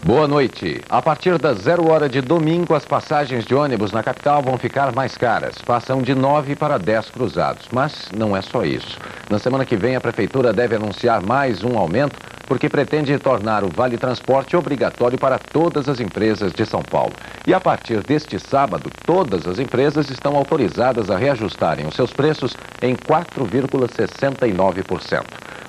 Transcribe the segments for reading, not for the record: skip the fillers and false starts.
Boa noite. A partir das 0 hora de domingo, as passagens de ônibus na capital vão ficar mais caras. Passam de 9 para 10 cruzados. Mas não é só isso. Na semana que vem, a Prefeitura deve anunciar mais um aumento, porque pretende tornar o Vale Transporte obrigatório para todas as empresas de São Paulo. E a partir deste sábado, todas as empresas estão autorizadas a reajustarem os seus preços em 4,69%.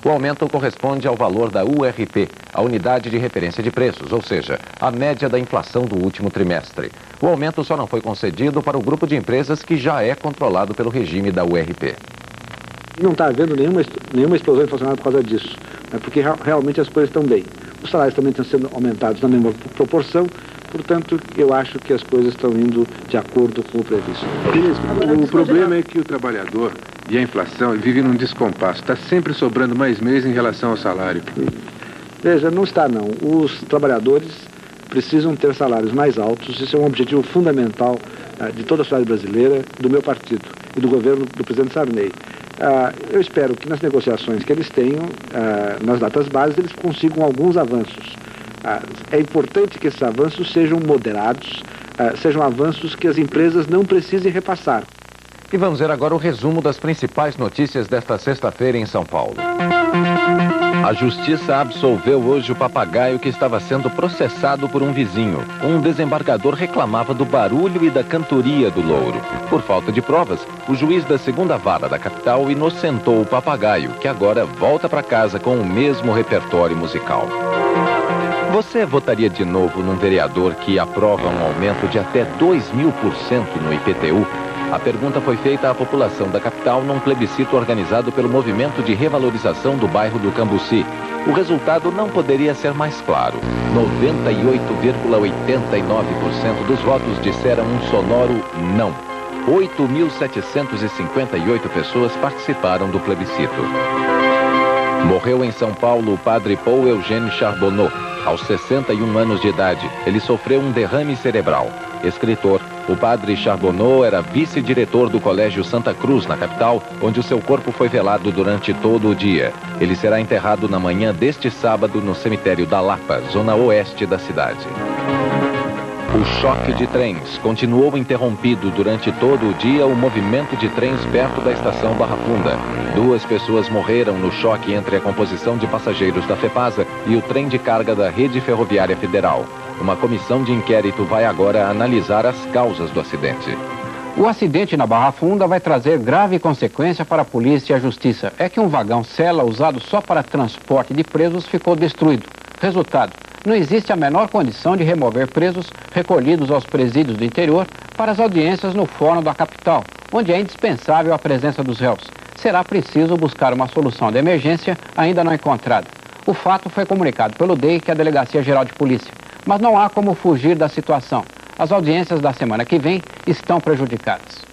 O aumento corresponde ao valor da URP, a unidade de referência de preços, ou seja, a média da inflação do último trimestre. O aumento só não foi concedido para o grupo de empresas que já é controlado pelo regime da URP. Não está havendo nenhuma explosão inflacionária por causa disso, né, porque realmente as coisas estão bem. Os salários também estão sendo aumentados na mesma proporção, portanto, eu acho que as coisas estão indo de acordo com o previsto. O problema é que o trabalhador e a inflação vivem num descompasso. Está sempre sobrando mais mês em relação ao salário. Veja, não está não. Os trabalhadores precisam ter salários mais altos. Isso é um objetivo fundamental de toda a sociedade brasileira, do meu partido e do governo do presidente Sarney. Eu espero que nas negociações que eles tenham, nas datas bases, eles consigam alguns avanços. É importante que esses avanços sejam moderados, sejam avanços que as empresas não precisem repassar. E vamos ver agora o resumo das principais notícias desta sexta-feira em São Paulo. A Justiça absolveu hoje o papagaio que estava sendo processado por um vizinho. Um desembargador reclamava do barulho e da cantoria do louro. Por falta de provas, o juiz da segunda vara da capital inocentou o papagaio, que agora volta para casa com o mesmo repertório musical. Você votaria de novo num vereador que aprova um aumento de até 2.000% no IPTU? A pergunta foi feita à população da capital num plebiscito organizado pelo Movimento de Revalorização do Bairro do Cambuci. O resultado não poderia ser mais claro. 98,89% dos votos disseram um sonoro não. 8.758 pessoas participaram do plebiscito. Morreu em São Paulo o padre Paul Eugênio Charbonneau. Aos 61 anos de idade, ele sofreu um derrame cerebral. Escritor, o padre Charbonneau era vice-diretor do Colégio Santa Cruz, na capital, onde o seu corpo foi velado durante todo o dia. Ele será enterrado na manhã deste sábado no cemitério da Lapa, zona oeste da cidade. O choque de trens continuou interrompido durante todo o dia o movimento de trens perto da estação Barra Funda. 2 pessoas morreram no choque entre a composição de passageiros da FEPASA e o trem de carga da Rede Ferroviária Federal. Uma comissão de inquérito vai agora analisar as causas do acidente. O acidente na Barra Funda vai trazer grave consequência para a polícia e a justiça. É que um vagão-cela usado só para transporte de presos ficou destruído. Resultado: não existe a menor condição de remover presos recolhidos aos presídios do interior para as audiências no fórum da capital, onde é indispensável a presença dos réus. Será preciso buscar uma solução de emergência ainda não encontrada. O fato foi comunicado pelo DEI, que é a Delegacia Geral de Polícia. Mas não há como fugir da situação. As audiências da semana que vem estão prejudicadas.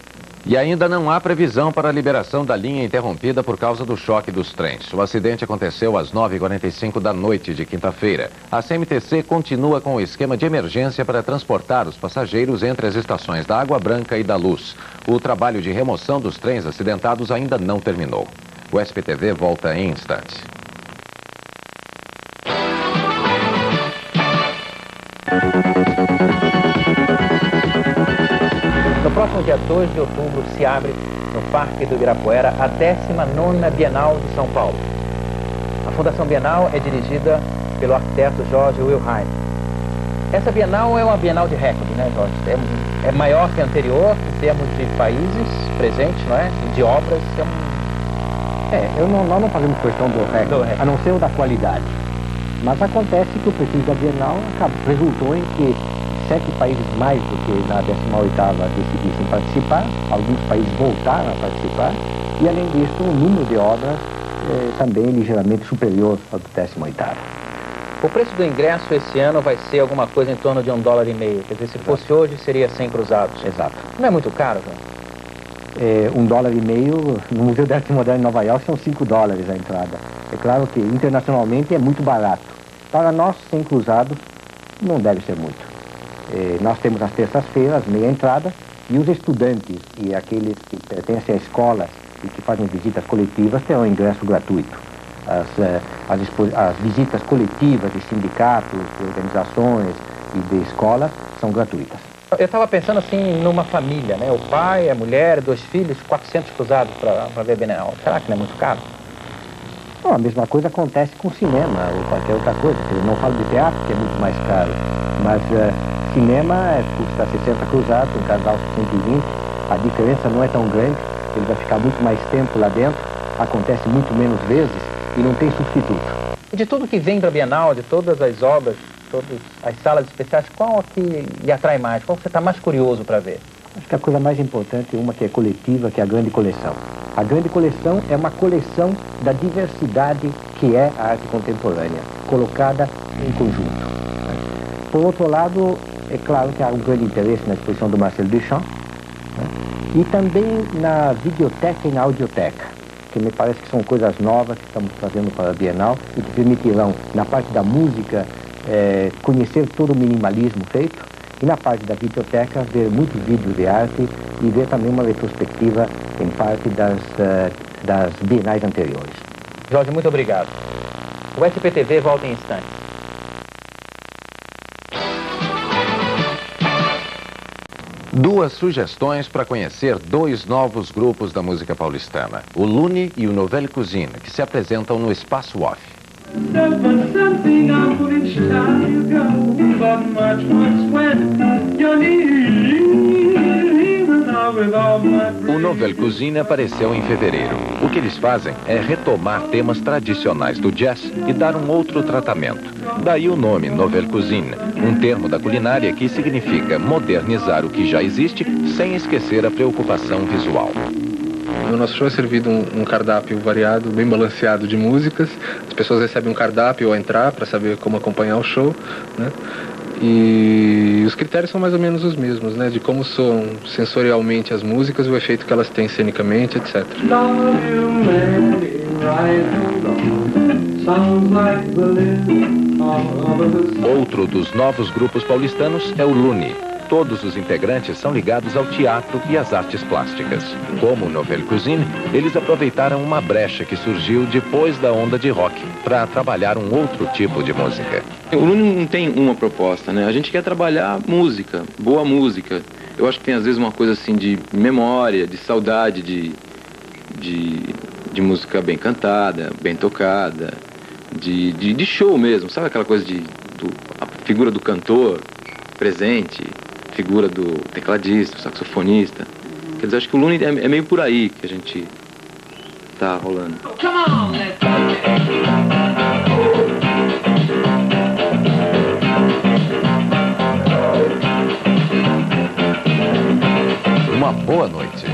E ainda não há previsão para a liberação da linha interrompida por causa do choque dos trens. O acidente aconteceu às 9h45 da noite de quinta-feira. A CMTC continua com o esquema de emergência para transportar os passageiros entre as estações da Água Branca e da Luz. O trabalho de remoção dos trens acidentados ainda não terminou. O SPTV volta em instantes. No próximo dia 2 de outubro se abre no Parque do Ibirapuera a 19ª Bienal de São Paulo. A Fundação Bienal é dirigida pelo arquiteto Jorge Wilhelm. Essa Bienal é uma Bienal de recorde, né, Jorge? É maior que a anterior em termos de países presentes, não é? De obras. Nós não fazemos questão do recorde, a não ser o da qualidade. Mas acontece que o perfil da Bienal resultou em que 7 países mais do que na 18ª decidissem participar, alguns países voltaram a participar, e além disso o número de obras também ligeiramente superior ao do 18º. O preço do ingresso esse ano vai ser alguma coisa em torno de $1,50. Quer dizer, se fosse hoje seria 100 cruzados. Exato. Não é muito caro, João? $1,50 no Museu de Arte Moderna em Nova York são $5 a entrada. É claro que internacionalmente é muito barato. Para nós, 100 cruzados, não deve ser muito. Nós temos nas terças-feiras meia entrada e os estudantes e aqueles que pertencem à escola e que fazem visitas coletivas terão ingresso gratuito. as visitas coletivas de sindicatos, de organizações e de escola são gratuitas. Eu estava pensando assim numa família, né? O pai, a mulher, 2 filhos, 400 cruzados para ver Bienal. Será que não é muito caro? Bom, a mesma coisa acontece com cinema ou qualquer outra coisa. Eu não falo de teatro, que é muito mais caro, mas cinema custa 60 cruzados, um casal 120. A diferença não é tão grande, ele vai ficar muito mais tempo lá dentro, acontece muito menos vezes e não tem substituto. E de tudo que vem para a Bienal, de todas as obras, todas as salas especiais, qual a que lhe atrai mais? Qual que você está mais curioso para ver? Acho que a coisa mais importante é uma que é coletiva, que é a grande coleção. A grande coleção é uma coleção da diversidade que é a arte contemporânea, colocada em conjunto. Por outro lado, é claro que há um grande interesse na exposição do Marcel Duchamp, e também na videoteca e na audioteca, que me parece que são coisas novas que estamos fazendo para a Bienal e que permitirão, na parte da música, conhecer todo o minimalismo feito, e na parte da videoteca ver muitos vídeos de arte e ver também uma retrospectiva em parte das bienais anteriores. Jorge, muito obrigado. O SPTV volta em instantes. Duas sugestões para conhecer 2 novos grupos da música paulistana, o Lune e o Nouvelle Cuisine, que se apresentam no Espaço Off. O Nouvelle Cuisine apareceu em fevereiro. O que eles fazem é retomar temas tradicionais do jazz e dar um outro tratamento. Daí o nome Nouvelle Cuisine, um termo da culinária que significa modernizar o que já existe sem esquecer a preocupação visual. No nosso show é servido um cardápio variado, bem balanceado de músicas. As pessoas recebem um cardápio ao entrar para saber como acompanhar o show, né? E os critérios são mais ou menos os mesmos, né? De como soam sensorialmente as músicas, o efeito que elas têm cenicamente, etc. Outro dos novos grupos paulistanos é o Lune. Todos os integrantes são ligados ao teatro e às artes plásticas. Como o Nouvelle Cuisine, eles aproveitaram uma brecha que surgiu depois da onda de rock para trabalhar um outro tipo de música. O Lune não tem uma proposta, né? A gente quer trabalhar música, boa música. Eu acho que tem às vezes uma coisa assim de memória, de saudade de música bem cantada, bem tocada, de show mesmo, sabe aquela coisa a figura do cantor presente, figura do tecladista, saxofonista. Quer dizer, acho que o Lune é meio por aí que a gente tá rolando. Uma boa noite.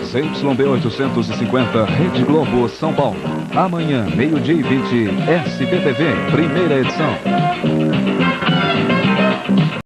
ZYB 850, Rede Globo, São Paulo. Amanhã, 12h20, SPTV, primeira edição.